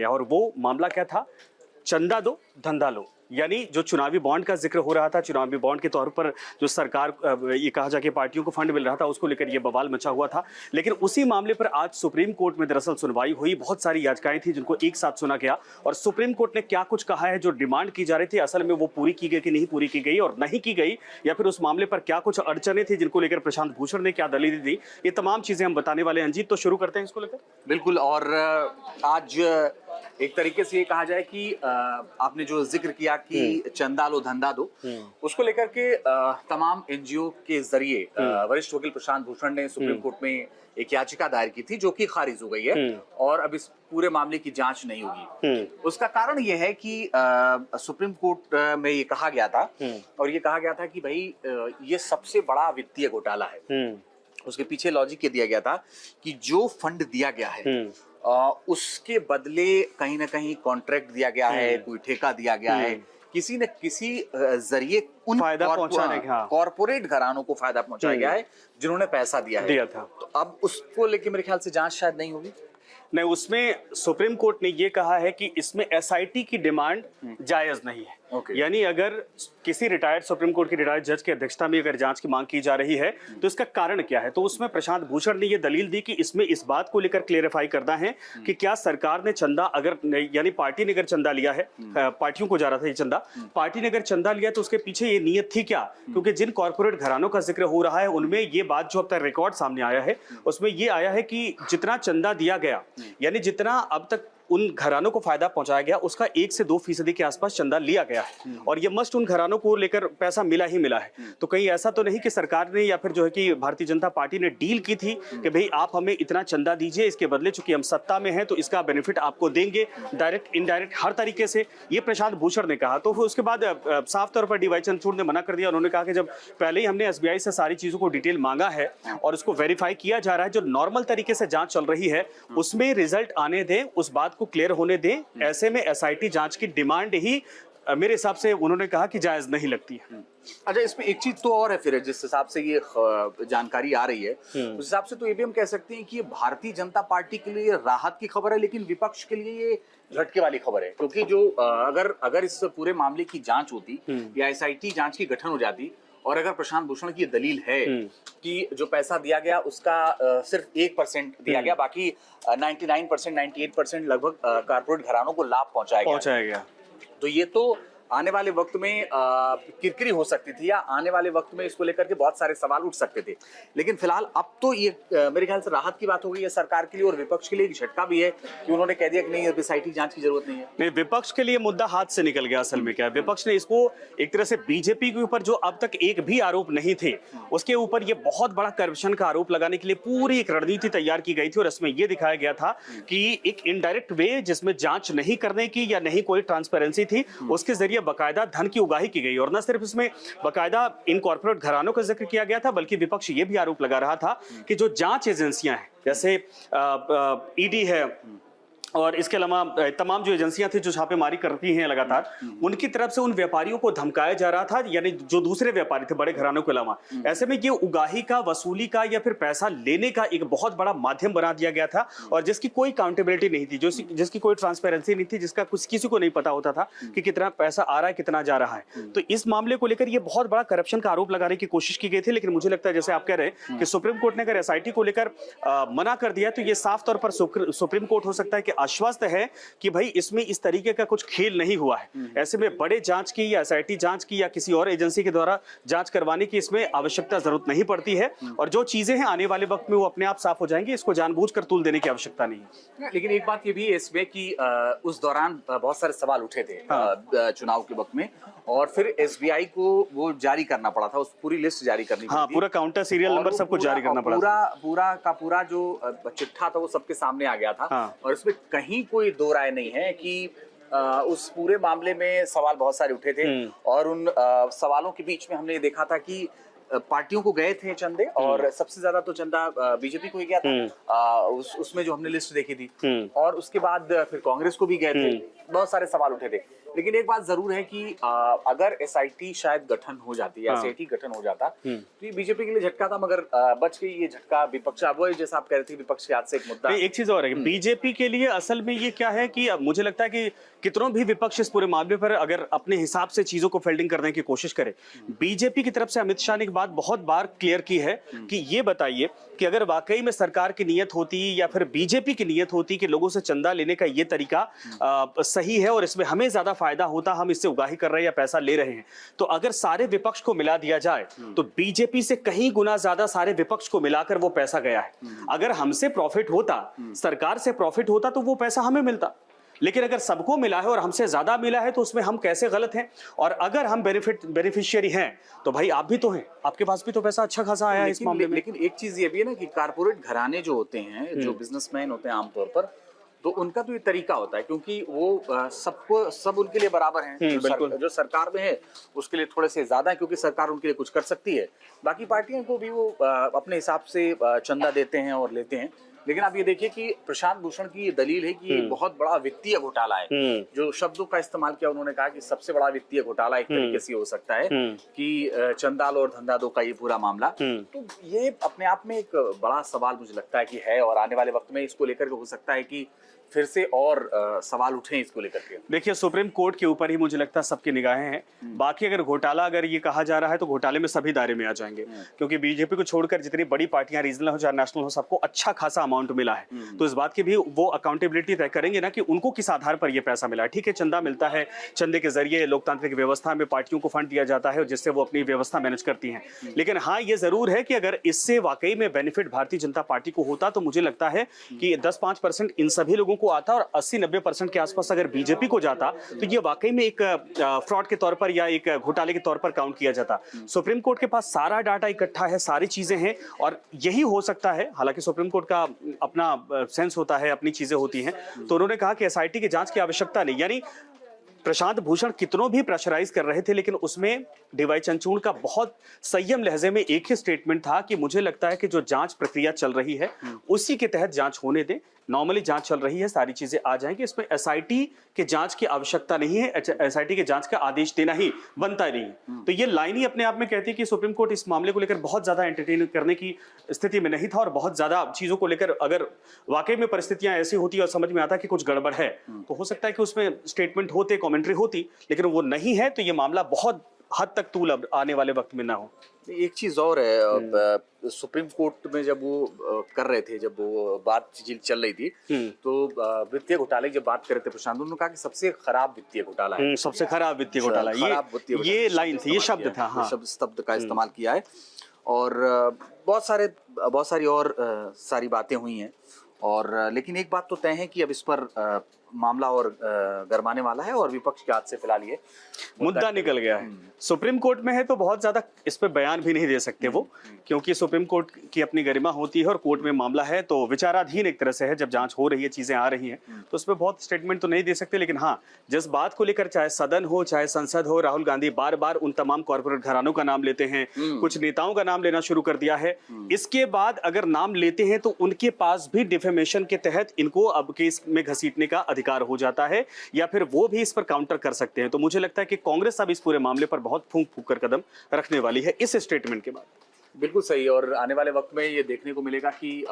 और वो मामला क्या था? चंदा दो धंधा लो। यानी जो चुनावी बॉन्ड का जिक्र हो रहा था, चुनावी बॉन्ड के तौर पर जो सरकार ये कहा जाके पार्टियों को फंड मिल रहा था, उसको लेकर ये बवाल मचा हुआ था। लेकिन उसी मामले पर आज सुप्रीम कोर्ट में दरअसल सुनवाई हुई। बहुत सारी याचिकाएं थी जिनको एक साथ सुना गया और सुप्रीम कोर्ट ने क्या कुछ कहा है, जो डिमांड की जा रही थी असल में वो पूरी की गई कि नहीं पूरी की गई, और नहीं की गई या फिर उस मामले पर क्या कुछ अड़चने थी जिनको लेकर प्रशांत भूषण ने क्या दलील दी, ये तमाम चीजें हम बताने वाले हैं। अंजीत, तो शुरू करते हैं इसको लेकर। बिल्कुल। और आज एक तरीके से ये कहा जाए कि आपने जो जिक्र किया कि चंदा लो धंधा दो, उसको लेकर के तमाम एनजीओ के जरिए वरिष्ठ वकील प्रशांत भूषण ने सुप्रीम कोर्ट में एक याचिका दायर की थी, जो कि खारिज हो गई है और अब इस पूरे मामले की जांच नहीं होगी। उसका कारण ये है कि सुप्रीम कोर्ट में ये कहा गया था और ये कहा गया था कि भाई ये सबसे बड़ा वित्तीय घोटाला है। उसके पीछे लॉजिक ये दिया गया था कि जो फंड दिया गया है उसके बदले कहीं ना कहीं कॉन्ट्रैक्ट दिया गया है, कोई ठेका दिया गया है, किसी न किसी जरिए उन फायदा पहुंचाने का कॉर्पोरेट घरानों को फायदा पहुंचाया गया है जिन्होंने पैसा दिया था। तो अब उसको लेके मेरे ख्याल से जांच शायद नहीं होगी। नहीं, उसमें सुप्रीम कोर्ट ने ये कहा है कि इसमें एसआईटी की डिमांड जायज नहीं है। यानी अगर किसी रिटायर्ड सुप्रीम कोर्ट के रिटायर्ड जज की अध्यक्षता में अगर जांच की मांग की जा रही है तो इसका कारण क्या है, तो उसमें प्रशांत भूषण ने ये दलील दी कि इसमें इस बात को लेकर क्लेरिफाई करना है कि क्या सरकार ने चंदा अगर यानी पार्टी ने अगर चंदा लिया है, पार्टियों को जा रहा था ये चंदा, पार्टी ने अगर चंदा लिया तो उसके पीछे ये नीयत थी क्या? क्योंकि जिन कॉर्पोरेट घरानों का जिक्र हो रहा है उनमें ये बात जो अब तक रिकॉर्ड सामने आया है उसमें ये आया है कि जितना चंदा दिया गया यानी जितना अब तक उन घरानों को फायदा पहुंचाया गया उसका 1 से 2% के आसपास चंदा लिया गया है और ये मस्ट उन घरानों को लेकर पैसा मिला ही मिला है। तो कहीं ऐसा तो नहीं कि सरकार ने या फिर जो है कि भारतीय जनता पार्टी ने डील की थी कि भाई आप हमें इतना चंदा दीजिए, इसके बदले चूंकि हम सत्ता में हैं तो इसका बेनिफिट आपको देंगे, डायरेक्ट इनडायरेक्ट हर तरीके से, ये प्रशांत भूषण ने कहा। तो फिर उसके बाद साफ तौर पर डीवाई चंद्रचूड़ ने मना कर दिया। उन्होंने कहा कि जब पहले ही हमने एसबीआई से सारी चीजों को डिटेल मांगा है और उसको वेरीफाई किया जा रहा है, जो नॉर्मल तरीके से जांच चल रही है उसमें रिजल्ट आने दें, उस बात को क्लियर होने दें। ऐसे में एसआईटी जांच की डिमांड ही मेरे हिसाब से उन्होंने कहा कि जायज नहीं लगती है। अच्छा, इसमें एक चीज तो और है फिर, जिस हिसाब से ये जानकारी आ रही है उस हिसाब से तो ये भी हम कह सकते हैं कि ये भारतीय जनता पार्टी के लिए राहत की खबर है, लेकिन विपक्ष के लिए ये झटके वाली खबर है। क्योंकि जो अगर इस पूरे मामले की जांच होती या एसआईटी जांच की गठन हो जाती और अगर प्रशांत भूषण की दलील है कि जो पैसा दिया गया उसका सिर्फ 1% दिया गया, बाकी 99% 98% लगभग कारपोरेट घरानों को लाभ पहुंचाया गया, तो ये तो आने वाले वक्त में किरकिरी हो सकती थी या आने वाले वक्त में इसको लेकर के बहुत सारे सवाल उठ सकते थे। लेकिन फिलहाल अब तो ये मेरे ख्याल से राहत की बात हो गई है सरकार के लिए और विपक्ष के लिए एक झटका भी है कि उन्होंने कह दिया कि नहीं, एसआईटी जांच की जरूरत नहीं है। नहीं, विपक्ष के लिए मुद्दा हाथ से निकल गया। असल में क्या है, विपक्ष ने इसको एक तरह से बीजेपी के ऊपर जो अब तक एक भी आरोप नहीं थे उसके ऊपर ये बहुत बड़ा करप्शन का आरोप लगाने के लिए पूरी एक रणनीति तैयार की गई थी और इसमें यह दिखाया गया था कि एक इनडायरेक्ट वे जिसमें जांच नहीं करने की या नहीं कोई ट्रांसपेरेंसी थी, उसके जरिए बकायदा धन की उगाही की गई। और न सिर्फ इसमें बकायदा इन कॉर्पोरेट घरानों का जिक्र किया गया था, बल्कि विपक्ष ये भी आरोप लगा रहा था कि जो जांच एजेंसियां हैं जैसे ईडी है और इसके अलावा तमाम जो एजेंसियां थी जो छापेमारी करती हैं लगातार, उनकी तरफ से उन व्यापारियों को धमकाया जा रहा था, यानी जो दूसरे व्यापारी थे बड़े घरानों के अलावा। ऐसे में ये उगाही का, वसूली का या फिर पैसा लेने का एक बहुत बड़ा माध्यम बना दिया गया था और जिसकी कोई अकाउंटेबिलिटी नहीं थी, जिसकी कोई ट्रांसपेरेंसी नहीं थी, जिसका कुछ किसी को नहीं पता होता था कि कितना पैसा आ रहा है, कितना जा रहा है। तो इस मामले को लेकर यह बहुत बड़ा करप्शन का आरोप लगाने की कोशिश की गई थी। लेकिन मुझे लगता है जैसे आप कह रहे हैं कि सुप्रीम कोर्ट ने अगर एसआईटी को लेकर मना कर दिया तो यह साफ तौर पर सुप्रीम कोर्ट हो सकता है कि आश्वस्त है कि भाई इसमें इस तरीके का कुछ खेल नहीं हुआ है। ऐसे में बड़े जांच की या एसआईटी जांच की या किसी और एजेंसी के द्वारा जांच करवाने की इसमें आवश्यकता जरूरत नहीं पड़ती है और जो चीजें हैं आने वाले वक्त में वो अपने आप साफ हो जाएंगी, इसको जानबूझकर तूल देने की आवश्यकता नहीं है। लेकिन एक बात ये भी है इसमें कि उस दौरान बहुत सारे सवाल उठे थे चुनाव के वक्त में और फिर एसबीआई को वो जारी करना पड़ा था, उस पूरी लिस्ट जारी करनी पड़ी थी, पूरा काउंटर सीरियल नंबर सबको जारी करना पड़ा, पूरा जो चिट्ठा था वो सबके सामने आ गया था। और इसमें कहीं कोई दो राय नहीं है कि उस पूरे मामले में सवाल बहुत सारे उठे थे और उन सवालों के बीच में हमने ये देखा था कि पार्टियों को गए थे चंदे, और सबसे ज्यादा तो चंदा बीजेपी को ही गया था, उसमें जो हमने लिस्ट देखी थी, और उसके बाद फिर कांग्रेस को भी गए थे। बहुत सारे सवाल उठे थे, लेकिन एक बात जरूर है कि अगर एसआईटी शायद गठन हो जाती है, एसआईटी गठन हो जाता तो ये बीजेपी के लिए झटका था, मगर बच गई ये झटका विपक्ष। अब वो जैसा आप कह रहे थे विपक्ष के हाथ से एक मुद्दा। एक चीज और है, बीजेपी के लिए असल में ये क्या है कि अब मुझे लगता है कि कितनों भी विपक्ष इस पूरे मामले पर अगर अपने हिसाब से चीजों को फील्डिंग करने की कोशिश करे, बीजेपी की तरफ से अमित शाह ने एक बात बहुत बार क्लियर की है कि ये बताइए कि अगर वाकई में सरकार की नीयत होती या फिर बीजेपी की नीयत होती कि लोगों से चंदा लेने का ये तरीका सही है और इसमें हमें ज्यादा फायदा होता, हम इससे उगाही कर रहे हैं या पैसा ले रहे हैं, तो अगर सारे विपक्ष को मिला दिया जाए तो बीजेपी से कहीं गुना ज्यादा सारे विपक्ष को मिलाकर वो पैसा गया है। अगर हमसे प्रॉफिट होता, सरकार से प्रॉफिट होता, तो वो पैसा हमें मिलता, लेकिन अगर सबको मिला है और हमसे ज्यादा मिला है तो उसमें हम कैसे गलत हैं? और अगर हम बेनिफिशियरी हैं तो भाई आप भी तो हैं, आपके पास भी तो पैसा अच्छा खासा आया है इस मामले में। लेकिन एक चीज ये भी है ना कि कारपोरेट घराने जो होते हैं, जो बिजनेसमैन होते हैं आमतौर पर, तो उनका तो ये तरीका होता है, क्योंकि वो सब उनके लिए बराबर हैं। जो सरकार में है उसके लिए थोड़े से ज्यादा है, क्योंकि सरकार उनके लिए कुछ कर सकती है। बाकी पार्टियों को भी वो अपने हिसाब से चंदा देते हैं और लेते हैं। लेकिन आप ये देखिए कि प्रशांत भूषण की ये दलील है कि ये बहुत बड़ा वित्तीय घोटाला है। जो शब्दों का इस्तेमाल किया, उन्होंने कहा कि सबसे बड़ा वित्तीय घोटाला एक तरीके से हो सकता है कि चंदाल और धंधा दो का ये पूरा मामला। तो ये अपने आप में एक बड़ा सवाल मुझे लगता है कि है, और आने वाले वक्त में इसको लेकर के हो सकता है कि फिर से और सवाल उठे इसको लेकर के। देखिए, सुप्रीम कोर्ट के ऊपर ही मुझे लगता है सबकी निगाहें हैं। बाकी अगर घोटाला अगर ये कहा जा रहा है तो घोटाले में सभी दायरे में आ जाएंगे, क्योंकि बीजेपी को छोड़कर जितनी बड़ी पार्टियां रीजनल हो चाहे नेशनल हो, सबको अच्छा खासा अमाउंट मिला है। तो इस बात की भी वो अकाउंटेबिलिटी तय करेंगे ना कि उनको किस आधार पर यह पैसा मिला है। ठीक है, चंदा मिलता है, चंदे के जरिए लोकतांत्रिक व्यवस्था में पार्टियों को फंड दिया जाता है जिससे वो अपनी व्यवस्था मैनेज करती हैं। लेकिन हाँ, ये जरूर है कि अगर इससे वाकई में बेनिफिट भारतीय जनता पार्टी को होता तो मुझे लगता है कि 10-5% इन सभी लोगों को आता और 80-90% के आसपास अगर बीजेपी को जाता तो ये वाकई में एक फ्रॉड के तौर पर या एक घोटाले के तौर पर काउंट किया जाता। सुप्रीम कोर्ट के पास सारा डाटा इकट्ठा है, सारी चीजें हैं, और यही हो सकता है। हालांकि सुप्रीम कोर्ट का अपना सेंस होता है, अपनी चीजें होती हैं, तो उन्होंने कहा कि एसआईटी की जांच की आवश्यकता नहीं। यानी प्रशांत भूषण कितनों भी प्रेशराइज कर रहे थे, लेकिन उसमें डीवाई चंद्रचूड़ का बहुत संयम लहजे में एक ही स्टेटमेंट था कि मुझे लगता है कि जो जांच प्रक्रिया चल रही है उसी के तहत जांच होने दें। नॉर्मली जांच चल रही है, सारी चीजें आ जाएंगी, इसमें एसआईटी के जांच की आवश्यकता नहीं है, एसआईटी के जांच का आदेश देना ही बनता नहीं है। तो ये लाइन ही अपने आप में कहती है कि सुप्रीम कोर्ट इस मामले को लेकर बहुत ज्यादा एंटरटेन करने की स्थिति में नहीं था, और बहुत ज्यादा चीजों को लेकर अगर वाकई में परिस्थितियां ऐसी होती और समझ में आता कि कुछ गड़बड़ है तो हो सकता है कि उसमें स्टेटमेंट होते, कमेंट्री होती, लेकिन वो नहीं है। तो ये मामला बहुत हद तक तूल अब आने वाले वक्त में ना हो। एक चीज और है, सुप्रीम कोर्ट में जब वो कर रहे थे, जब वो बात चल रही थी, तो वित्तीय घोटाले की जब बात कर रहे थे प्रशांत, उन्होंने कहा कि सबसे खराब वित्तीय घोटाला है, सबसे खराब वित्तीय घोटाला, ये लाइन थी, ये शब्द था, हाँ, शब्द का इस्तेमाल किया है। और बहुत सारी और सारी बातें हुई हैं, और लेकिन एक बात तो तय है कि अब इस पर मामला और गरमाने वाला है, और विपक्ष के हाथ से फिलहाल ये मुद्दा निकल गया है। सुप्रीम कोर्ट में है तो बहुत ज्यादा इस पे बयान भी नहीं दे सकते वो, क्योंकि सुप्रीम कोर्ट की अपनी गरिमा होती है और कोर्ट में मामला है तो विचाराधीन एक तरह से है। जब जांच हो रही है, चीजें आ रही हैं, तो उस पर बहुत स्टेटमेंट तो नहीं दे सकते। लेकिन हाँ, जिस बात को लेकर चाहे सदन हो चाहे संसद हो, राहुल गांधी बार बार उन तमाम कॉर्पोरेट घरानों का नाम लेते हैं, कुछ नेताओं का नाम लेना शुरू कर दिया है। इसके बाद अगर नाम लेते हैं तो उनके पास भी डिफेमेशन के तहत इनको अब केस में घसीटने का अधिकार हो जाता है, या फिर वो भी इस पर काउंटर कर सकते हैं। तो मुझे लगता है कि कांग्रेस अब इस पूरे मामले पर बहुत फूंक फूंक कर कदम रखने वाली है इस स्टेटमेंट के बाद। बिल्कुल सही, और आने वाले वक्त में ये देखने को मिलेगा कि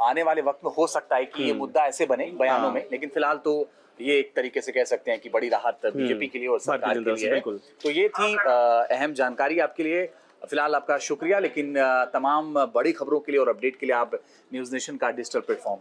आने वाले वक्त में हो सकता है कि ये मुद्दा ऐसे बने बयानों में, लेकिन फिलहाल तो ये एक तरीके से कह सकते हैं कि बड़ी राहत बीजेपी के लिए और सरकार के लिए है। तो ये थी अहम जानकारी आपके लिए। फिलहाल आपका शुक्रिया, लेकिन तमाम बड़ी खबरों के लिए और अपडेट के लिए आप न्यूज़ नेशन का डिजिटल प्लेटफॉर्म